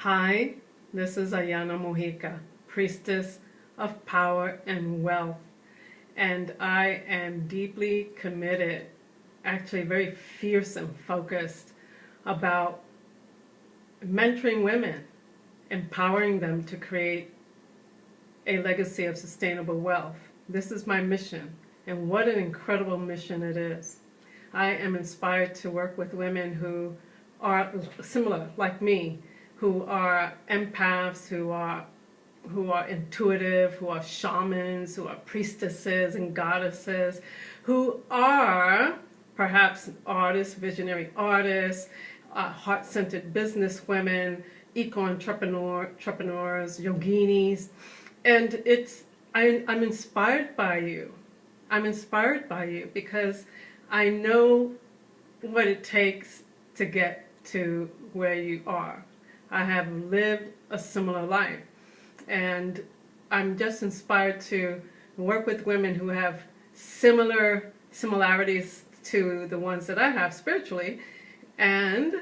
Hi, this is Ayanna Mojica, Priestess of Power and Wealth, and I am deeply committed, actually very fierce and focused about mentoring women, empowering them to create a legacy of sustainable wealth. This is my mission, and what an incredible mission it is. I am inspired to work with women who are similar, like me, who are empaths, who are intuitive, who are shamans, who are priestesses and goddesses, who are perhaps artists, visionary artists, heart-centered business women, eco-entrepreneurs, yoginis, and I'm inspired by you. I'm inspired by you because I know what it takes to get to where you are. I have lived a similar life, and I'm just inspired to work with women who have similarities to the ones that I have spiritually, and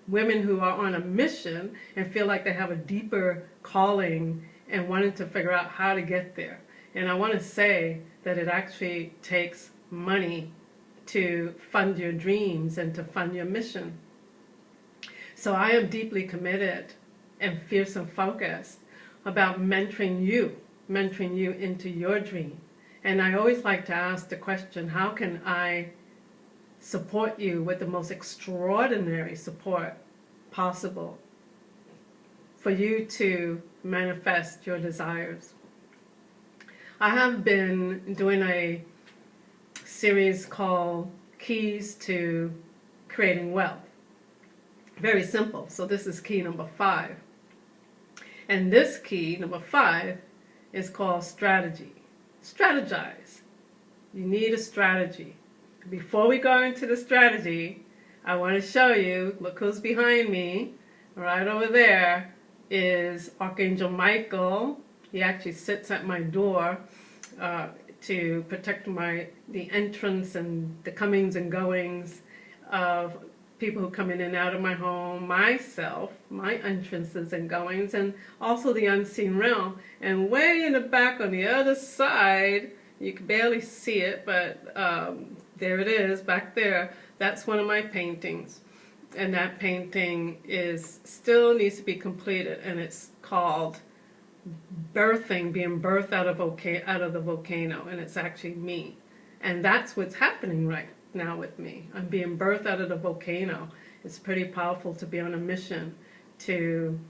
women who are on a mission and feel like they have a deeper calling and wanting to figure out how to get there. And I want to say that it actually takes money to fund your dreams and to fund your mission. So I am deeply committed and fierce and focused about mentoring you into your dream. And I always like to ask the question, how can I support you with the most extraordinary support possible for you to manifest your desires? I have been doing a series called Keys to Creating Wealth. Very simple. So this is key number 5. And this key, number 5, is called strategy. Strategize. You need a strategy. Before we go into the strategy, I want to show you, look who's behind me. Right over there is Archangel Michael. He actually sits at my door to protect the entrance and the comings and goings of people who come in and out of my home, myself, my entrances and goings, and also the unseen realm. And way in the back on the other side, you can barely see it, but there it is back there. That's one of my paintings. And that painting still needs to be completed, and it's called being birthed out of the volcano, and it's actually me. And that's what's happening right now with me. I'm being birthed out of the volcano. It's pretty powerful to be on a mission to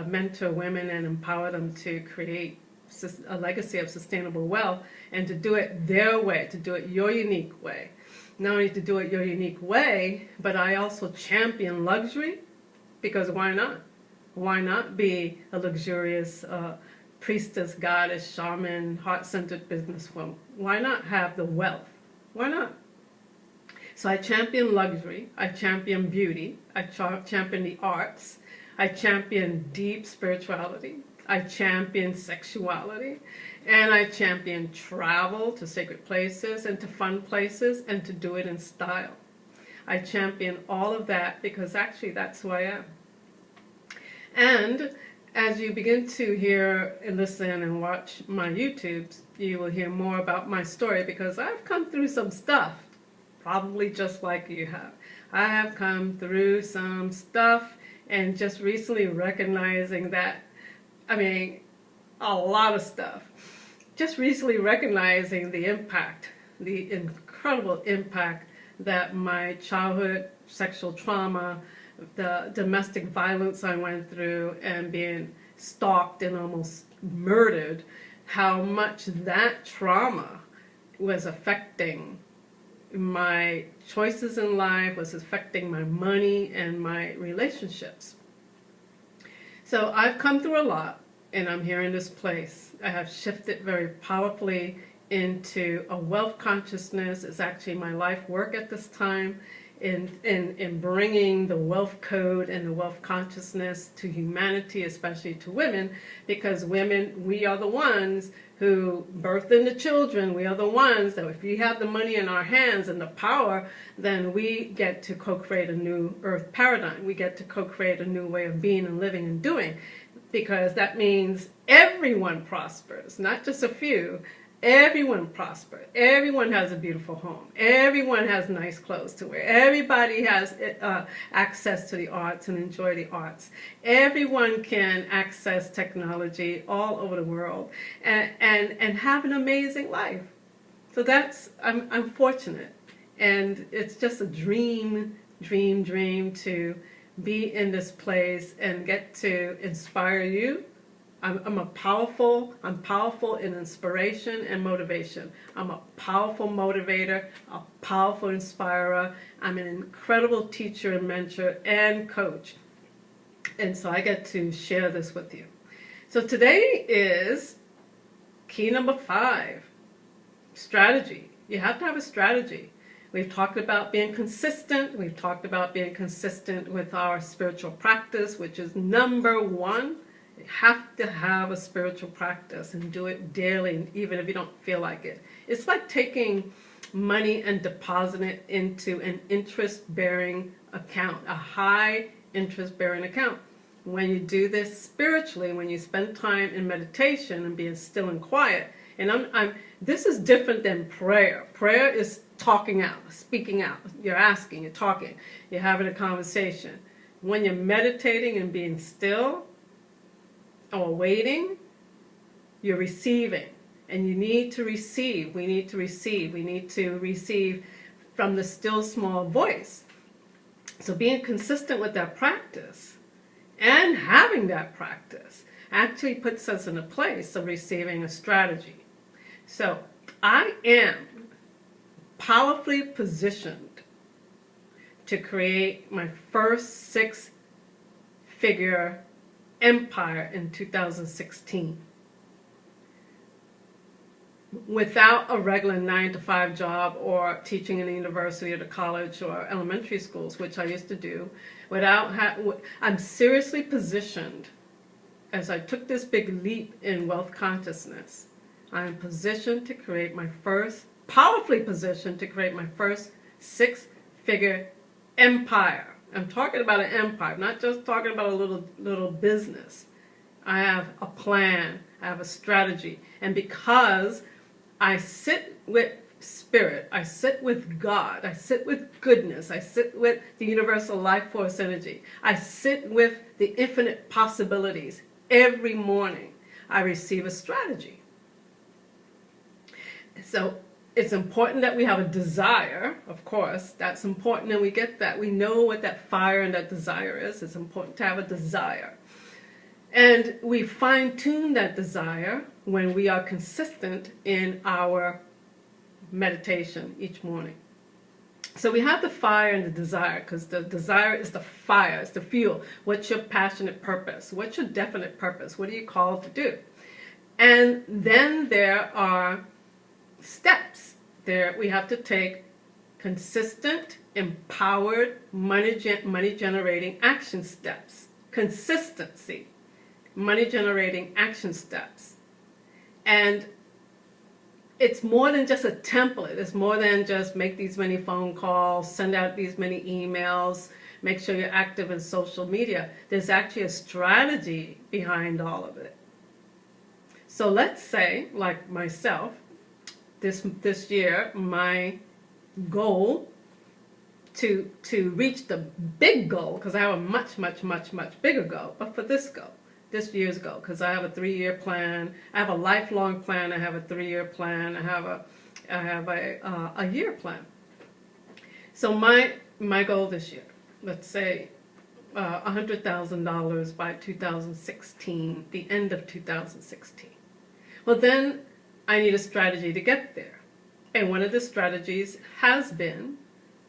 mentor women and empower them to create a legacy of sustainable wealth, and to do it their way, to do it your unique way. Not only to do it your unique way, but I also champion luxury, because why not? Why not be a luxurious priestess, goddess, shaman, heart-centered businesswoman? Why not have the wealth? Why not? So I champion luxury, I champion beauty, I champion the arts, I champion deep spirituality, I champion sexuality, and I champion travel to sacred places and to fun places, and to do it in style. I champion all of that because actually that's who I am. And as you begin to hear and listen and watch my YouTubes, you will hear more about my story, because I've come through some stuff, probably just like you have. I have come through some stuff, and just recently recognizing that, a lot of stuff. Just recently recognizing the impact, the incredible impact that my childhood sexual trauma, the domestic violence I went through, and being stalked and almost murdered, how much that trauma was affecting my choices in life, was affecting my money and my relationships. So I've come through a lot, and I'm here in this place. I have shifted very powerfully into a wealth consciousness. It's actually my life work at this time, in bringing the wealth code and the wealth consciousness to humanity, especially to women, because women, we are the ones who birth in the children. We are the ones that if we have the money in our hands and the power, then we get to co-create a new earth paradigm. We get to co-create a new way of being and living and doing, because that means everyone prospers, not just a few. Everyone prospers. Everyone has a beautiful home. Everyone has nice clothes to wear. Everybody has access to the arts and enjoy the arts. Everyone can access technology all over the world and have an amazing life. So that's, I'm fortunate. And it's just a dream to be in this place and get to inspire you. I'm powerful in inspiration and motivation. I'm a powerful motivator, a powerful inspirer. I'm an incredible teacher and mentor and coach. And so I get to share this with you. So today is key number 5, strategy. You have to have a strategy. We've talked about being consistent. We've talked about being consistent with our spiritual practice, which is number 1. You have to have a spiritual practice and do it daily, even if you don't feel like it. It's like taking money and depositing it into an interest-bearing account, a high interest-bearing account. When you do this spiritually, when you spend time in meditation and being still and quiet, and this is different than prayer. Prayer is talking out, speaking out. You're asking, you're talking, you're having a conversation. When you're meditating and being still, or waiting, you're receiving. And you need to receive. We need to receive. We need to receive from the still small voice. So being consistent with that practice and having that practice actually puts us in a place of receiving a strategy. So I am powerfully positioned to create my first 6-figure empire in 2016 without a regular 9-to-5 job or teaching in a university or the college or elementary schools, which I used to do. I'm seriously positioned, as I took this big leap in wealth consciousness, I'm positioned to create my first, powerfully positioned to create my first 6-figure empire. I'm talking about an empire, I'm not just talking about a little business. I have a plan, I have a strategy. And because I sit with spirit, I sit with God, I sit with goodness, I sit with the universal life force energy, I sit with the infinite possibilities, every morning I receive a strategy. So it's important that we have a desire, of course. That's important, and we get that. We know what that fire and that desire is. It's important to have a desire. And we fine-tune that desire when we are consistent in our meditation each morning. So we have the fire and the desire, because the desire is the fire, it's the fuel. What's your passionate purpose? What's your definite purpose? What are you called to do? And then there are steps. There we have to take consistent, empowered, money-generating action steps. Consistency, money-generating action steps. And it's more than just a template. It's more than just make these many phone calls, send out these many emails, make sure you're active in social media. There's actually a strategy behind all of it. So let's say, like myself, this year, my goal to reach the big goal, because I have a much bigger goal, but for this year's goal, because I have a 3-year plan, I have a lifelong plan, I have a 3-year plan, I have a year plan. So my goal this year, let's say $100,000 by 2016, the end of 2016. Well, then I need a strategy to get there. And one of the strategies has been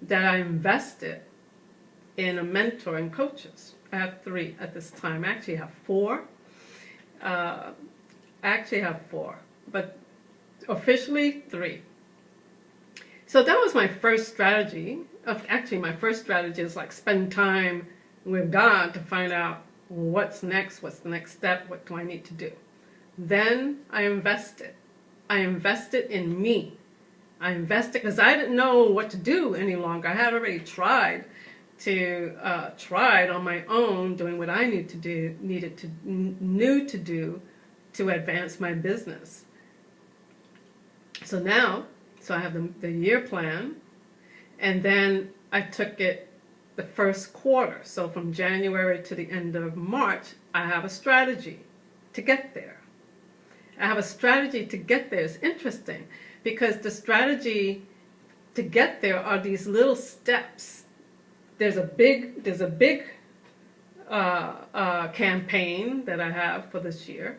that I invested in a mentor and coaches. I have 3 at this time. I actually have 4. But officially 3. So that was my first strategy, Actually, my first strategy is like spend time with God to find out what's next, what's the next step, what do I need to do. Then I invested. I invested in me. I invested because I didn't know what to do any longer. I had already tried on my own, doing what I knew to do to advance my business. So now, I have the year plan, and then I took it the first quarter. So from January to the end of March, I have a strategy to get there. I have a strategy to get there. It's interesting because the strategy to get there are these little steps. There's a big campaign that I have for this year,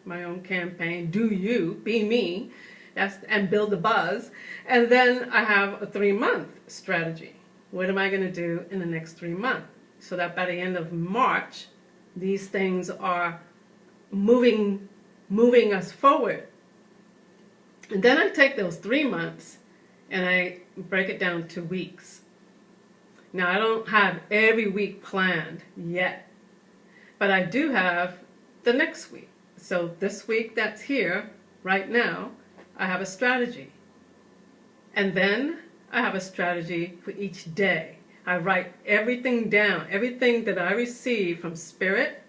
my own campaign, Do You, Be Me, and Build the Buzz. And then I have a 3-month strategy. What am I going to do in the next 3 months? So that by the end of March, these things are moving us forward. And then I take those 3 months and I break it down to weeks. Now, I don't have every week planned yet, but I do have the next week. So this week that's here right now, I have a strategy. And then I have a strategy for each day. I write everything down, everything that I receive from Spirit,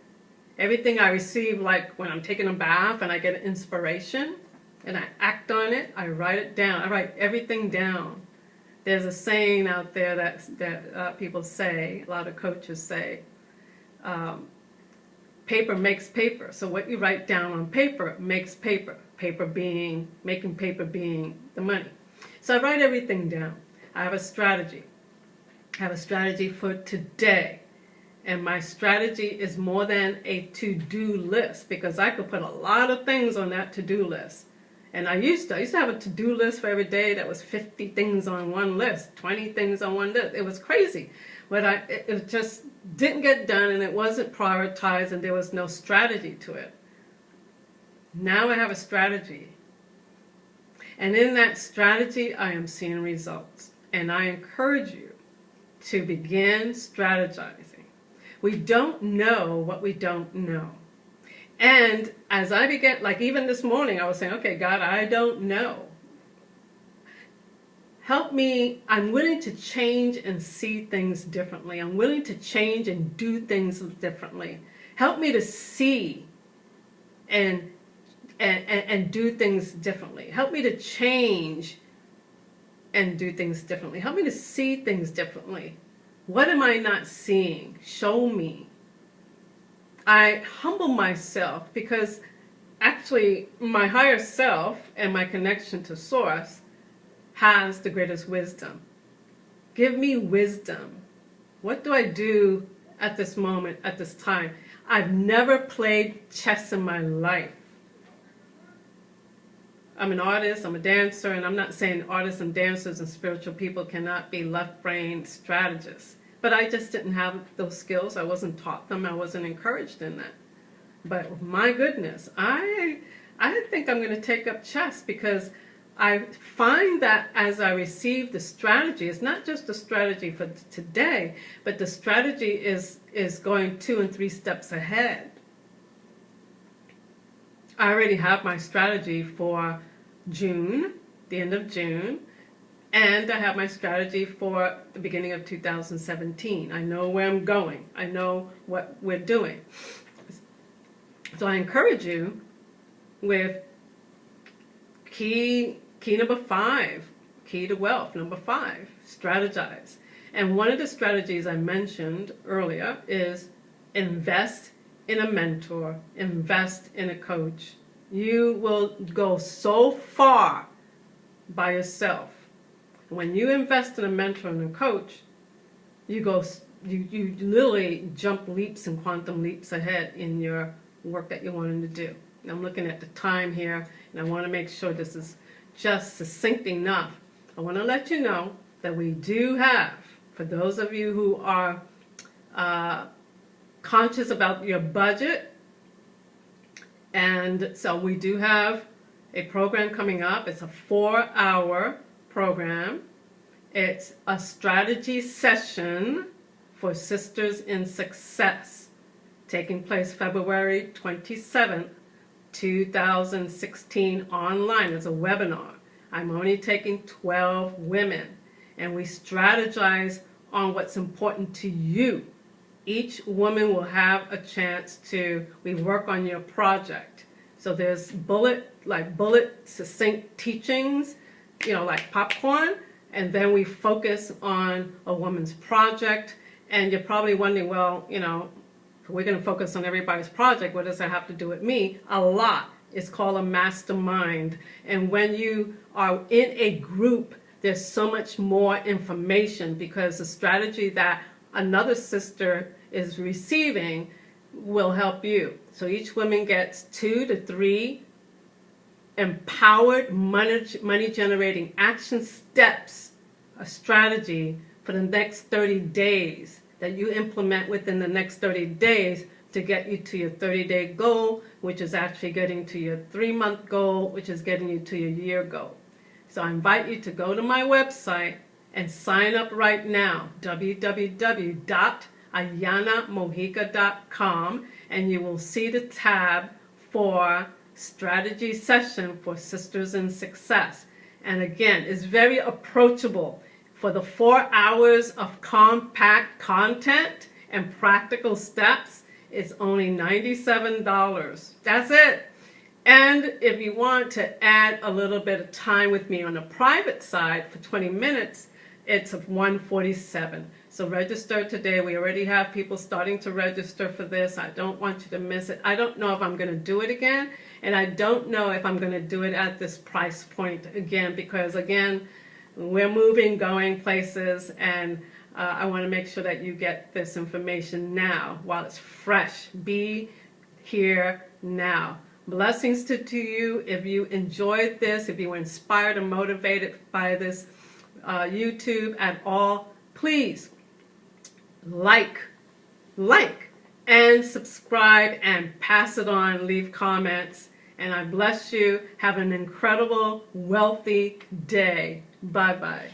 everything I receive, like when I'm taking a bath and I get inspiration and I act on it, I write it down. I write everything down. There's a saying out there that people say, a lot of coaches say, paper makes paper. So what you write down on paper makes paper. Making paper being the money. So I write everything down. I have a strategy. I have a strategy for today. And my strategy is more than a to-do list because I could put a lot of things on that to-do list. And I used to have a to-do list for every day that was 50 things on one list, 20 things on one list. It was crazy. But it just didn't get done and it wasn't prioritized and there was no strategy to it. Now I have a strategy. And in that strategy, I am seeing results. And I encourage you to begin strategizing. We don't know what we don't know. And as I began, like even this morning, I was saying, okay, God, I don't know. Help me. I'm willing to change and see things differently. I'm willing to change and do things differently. Help me to see and do things differently. Help me to change and do things differently. Help me to see things differently. What am I not seeing? Show me. I humble myself because actually my higher self and my connection to Source has the greatest wisdom. Give me wisdom. What do I do at this moment, at this time? I've never played chess in my life. I'm an artist, I'm a dancer, and I'm not saying artists and dancers and spiritual people cannot be left-brain strategists. But I just didn't have those skills. I wasn't taught them. I wasn't encouraged in that. But my goodness, I think I'm going to take up chess because I find that as I receive the strategy, it's not just a strategy for today, but the strategy is going 2 and 3 steps ahead. I already have my strategy for June, the end of June, and I have my strategy for the beginning of 2017. I know where I'm going. I know what we're doing. So I encourage you with key number 5, key to wealth, number 5, strategize. And one of the strategies I mentioned earlier is invest in a mentor, invest in a coach. You will go so far by yourself. When you invest in a mentor and a coach, you literally jump leaps and quantum leaps ahead in your work that you're wanting to do. And I'm looking at the time here, and I want to make sure this is just succinct enough. I want to let you know that we do have, for those of you who are conscious about your budget, and so we do have a program coming up. It's a 4-hour program, It's a strategy session for Sisters in Success, taking place February 27th, 2016 online as a webinar. I'm only taking 12 women, and we strategize on what's important to you. Each woman will have a chance to, we work on your project. So there's bullet succinct teachings, like popcorn, and then we focus on a woman's project. And you're probably wondering, well, we're going to focus on everybody's project. What does that have to do with me? A lot. It's called a mastermind. And when you are in a group, there's so much more information, because the strategy that another sister is receiving will help you. So each woman gets 2 to 3 empowered money generating action steps, a strategy for the next 30 days that you implement within the next 30 days to get you to your 30-day goal, which is actually getting to your 3-month goal, which is getting you to your year goal. So I invite you to go to my website and sign up right now, www.ayannamojica.com, and you will see the tab for strategy session for Sisters in Success. And again, it's very approachable. For the 4 hours of compact content and practical steps, it's only $97. That's it. And if you want to add a little bit of time with me on the private side for 20 minutes, it's $147. So register today. We already have people starting to register for this. I don't want you to miss it. I don't know if I'm going to do it again, and I don't know if I'm going to do it at this price point again, because again, we're moving, going places, and I want to make sure that you get this information now while it's fresh. Be here now. Blessings to you. If you enjoyed this, if you were inspired and motivated by this YouTube at all, please like, and subscribe, and pass it on, leave comments, and I bless you. Have an incredible, wealthy day. Bye-bye.